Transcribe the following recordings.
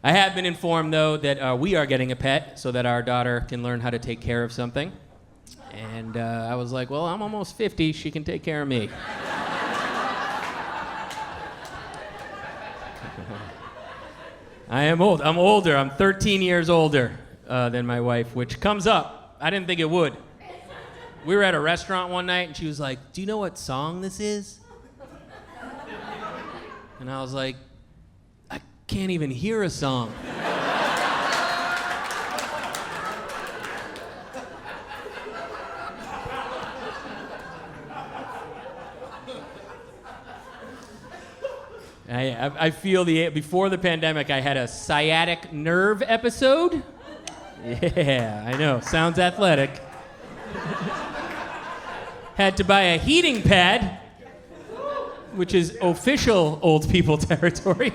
I have been informed, though, that we are getting a pet so that our daughter can learn how to take care of something. And I was like, well, I'm almost 50. She can take care of me. I am old. I'm older. I'm 13 years older than my wife, which comes up. I didn't think it would. We were at a restaurant one night, and she was like, do you know what song this is? And I was like, I can't even hear a song. I feel before the pandemic, I had a sciatic nerve episode. Yeah, I know. Sounds athletic. Had to buy a heating pad, which is official old people territory.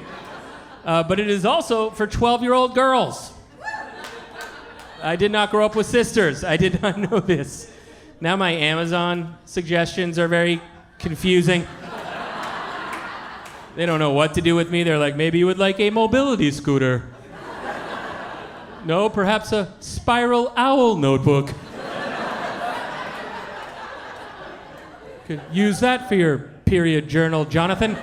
But it is also for 12-year-old girls. I did not grow up with sisters. I did not know this. Now my Amazon suggestions are very confusing. They don't know what to do with me. They're like, maybe you would like a mobility scooter. No, perhaps a spiral owl notebook. Could use that for your period journal, Jonathan.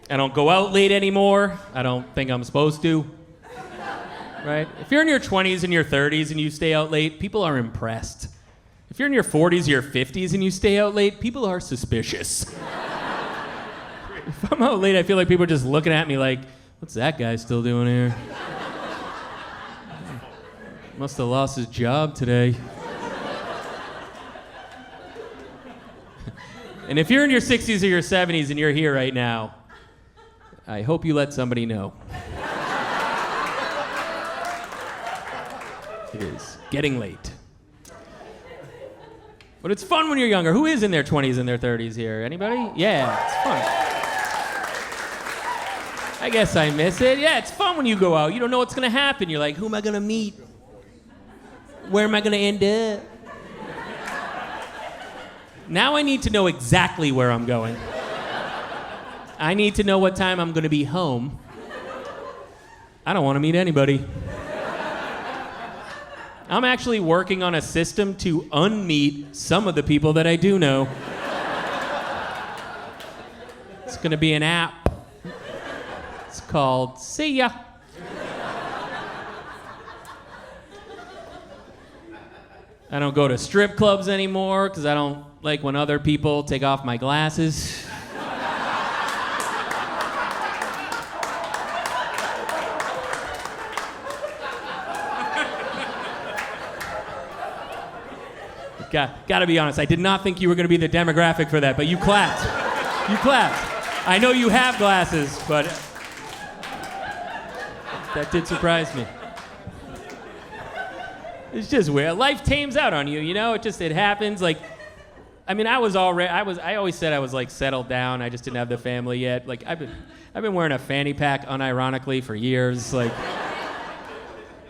I don't go out late anymore. I don't think I'm supposed to. Right? If you're in your 20s and your 30s and you stay out late, people are impressed. If you're in your 40s or your 50s and you stay out late, people are suspicious. If I'm out late, I feel like people are just looking at me like, what's that guy still doing here? Must have lost his job today. And if you're in your 60s or your 70s and you're here right now, I hope you let somebody know. It is getting late. But it's fun when you're younger. Who is in their 20s and their 30s here? Anybody? Yeah, it's fun. I guess I miss it. Yeah, it's fun when you go out. You don't know what's going to happen. You're like, who am I going to meet? Where am I going to end up? Now I need to know exactly where I'm going. I need to know what time I'm going to be home. I don't want to meet anybody. I'm actually working on a system to unmeet some of the people that I do know. It's going to be an app. It's called See Ya. I don't go to strip clubs anymore because I don't like when other people take off my glasses. Got to be honest, I did not think you were going to be the demographic for that, but you clapped. You clapped. I know you have glasses, but that did surprise me. It's just weird. Life tames out on you, you know? It happens. Like, I mean, I always said I was like settled down. I just didn't have the family yet. Like, I've been wearing a fanny pack unironically for years. Like,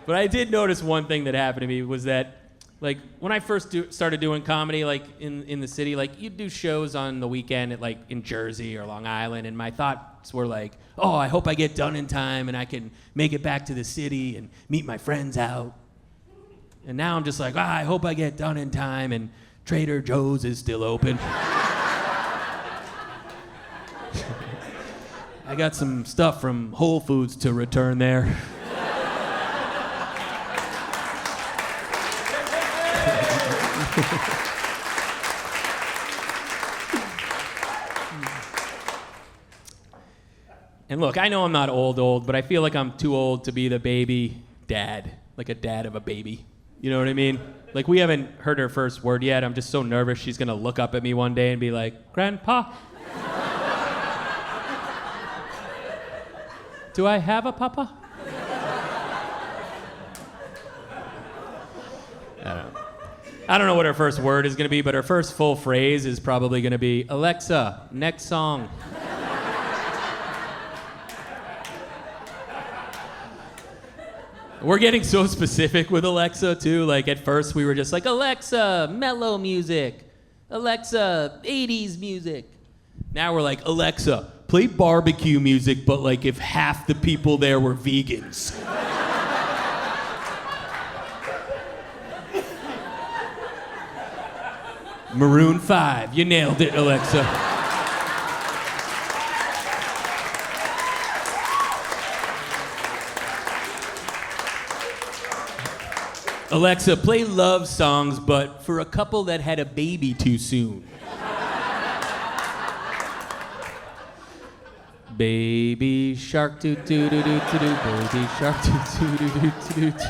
but I did notice one thing that happened to me was that, like, when I first started doing comedy, like, in the city, like, you'd do shows on the weekend at, like, in Jersey or Long Island, and my thoughts were like, oh, I hope I get done in time and I can make it back to the city and meet my friends out. And now I'm just like, I hope I get done in time and Trader Joe's is still open. I got some stuff from Whole Foods to return there. And look, I know I'm not old, but I feel like I'm too old to be the baby dad, like a dad of a baby. You know what I mean? Like, we haven't heard her first word yet. I'm just so nervous she's gonna look up at me one day and be like, Grandpa? Do I have a papa? I don't know what her first word is gonna be, but her first full phrase is probably gonna be, Alexa, next song. We're getting so specific with Alexa, too. Like, at first, we were just like, Alexa, mellow music. Alexa, 80s music. Now we're like, Alexa, play barbecue music, but like if half the people there were vegans. Maroon 5, you nailed it, Alexa. Alexa, play love songs, but for a couple that had a baby too soon. Baby shark doo doo doo doo doo doo, baby shark doo doo doo doo doo.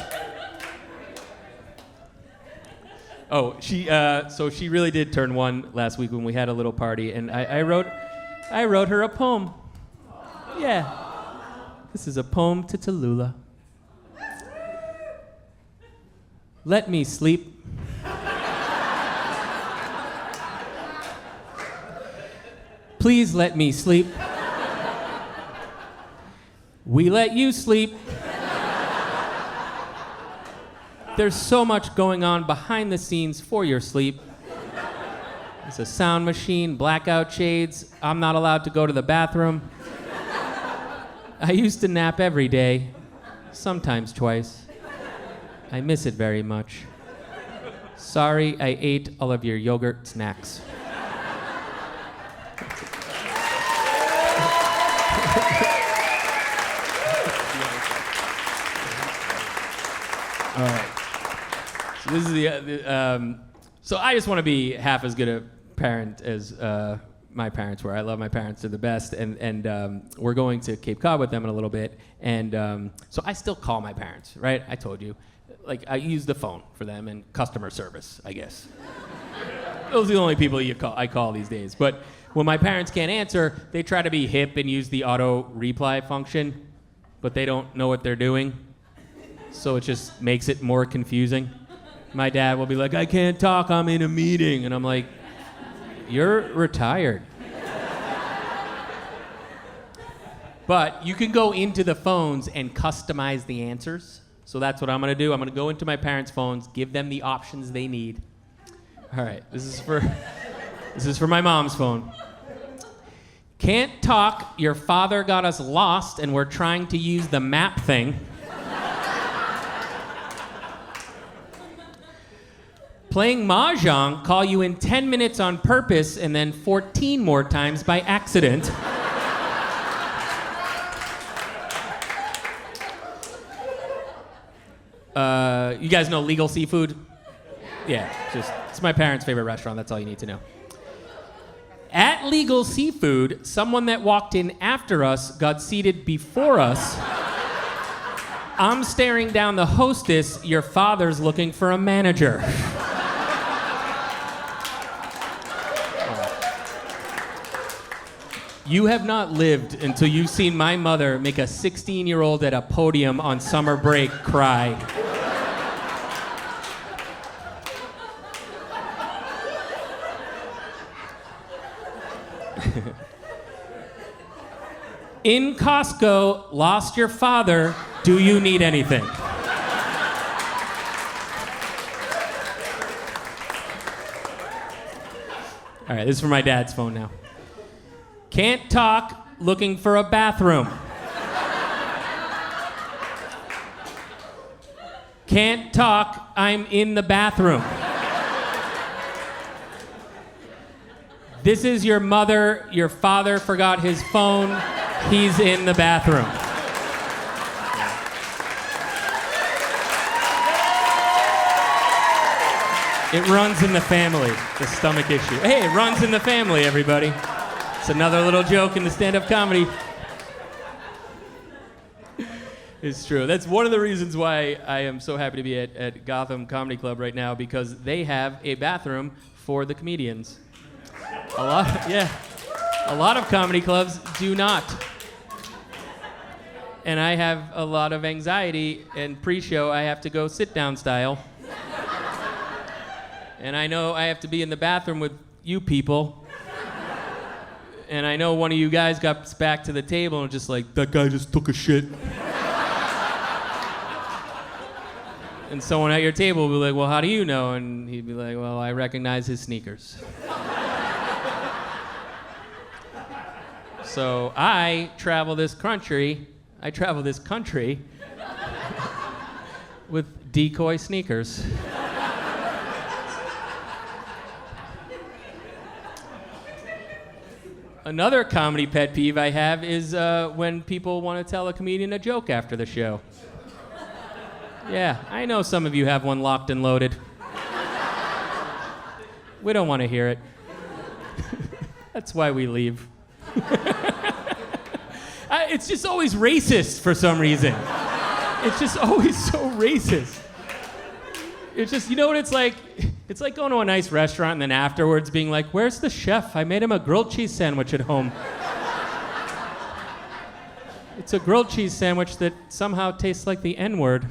Oh, so she really did turn one last week when we had a little party, and I wrote her a poem. Yeah, this is a poem to Tula. Let me sleep. Please let me sleep. We let you sleep. There's so much going on behind the scenes for your sleep. There's a sound machine, blackout shades. I'm not allowed to go to the bathroom. I used to nap every day, sometimes twice. I miss it very much. Sorry I ate all of your yogurt snacks. All right. So this is so I just want to be half as good a parent as my parents were. I love my parents; they're the best, and we're going to Cape Cod with them in a little bit, and so I still call my parents. Right? I told you, like I use the phone for them and customer service, I guess. Those are the only people I call these days. But when my parents can't answer, they try to be hip and use the auto reply function, but they don't know what they're doing. So it just makes it more confusing. My dad will be like, I can't talk, I'm in a meeting. And I'm like, you're retired. But you can go into the phones and customize the answers. So that's what I'm gonna do. I'm gonna go into my parents' phones, give them the options they need. All right, this is for my mom's phone. Can't talk, your father got us lost and we're trying to use the map thing. Playing mahjong, call you in 10 minutes on purpose and then 14 more times by accident. You guys know Legal Seafood? Yeah, it's my parents' favorite restaurant. That's all you need to know. At Legal Seafood, someone that walked in after us got seated before us. I'm staring down the hostess. Your father's looking for a manager. You have not lived until you've seen my mother make a 16-year-old at a podium on summer break cry. In Costco, lost your father. Do you need anything? All right, this is for my dad's phone now. Can't talk, looking for a bathroom. Can't talk, I'm in the bathroom. This is your mother, your father forgot his phone, he's in the bathroom. It runs in the family, the stomach issue. Hey, it runs in the family, everybody. It's another little joke in the stand-up comedy. It's true. That's one of the reasons why I am so happy to be at Gotham Comedy Club right now, because they have a bathroom for the comedians. A lot of comedy clubs do not. And I have a lot of anxiety, and pre-show I have to go sit-down style. And I know I have to be in the bathroom with you people. And I know one of you guys got back to the table and just like, that guy just took a shit. And someone at your table will be like, well, how do you know? And he'd be like, well, I recognize his sneakers. So I travel this country with decoy sneakers. Another comedy pet peeve I have is when people want to tell a comedian a joke after the show. Yeah, I know some of you have one locked and loaded. We don't want to hear it. That's why we leave. It's just always racist for some reason. It's just always so racist. It's just, you know what it's like? It's like going to a nice restaurant and then afterwards being like, where's the chef? I made him a grilled cheese sandwich at home. It's a grilled cheese sandwich that somehow tastes like the N-word.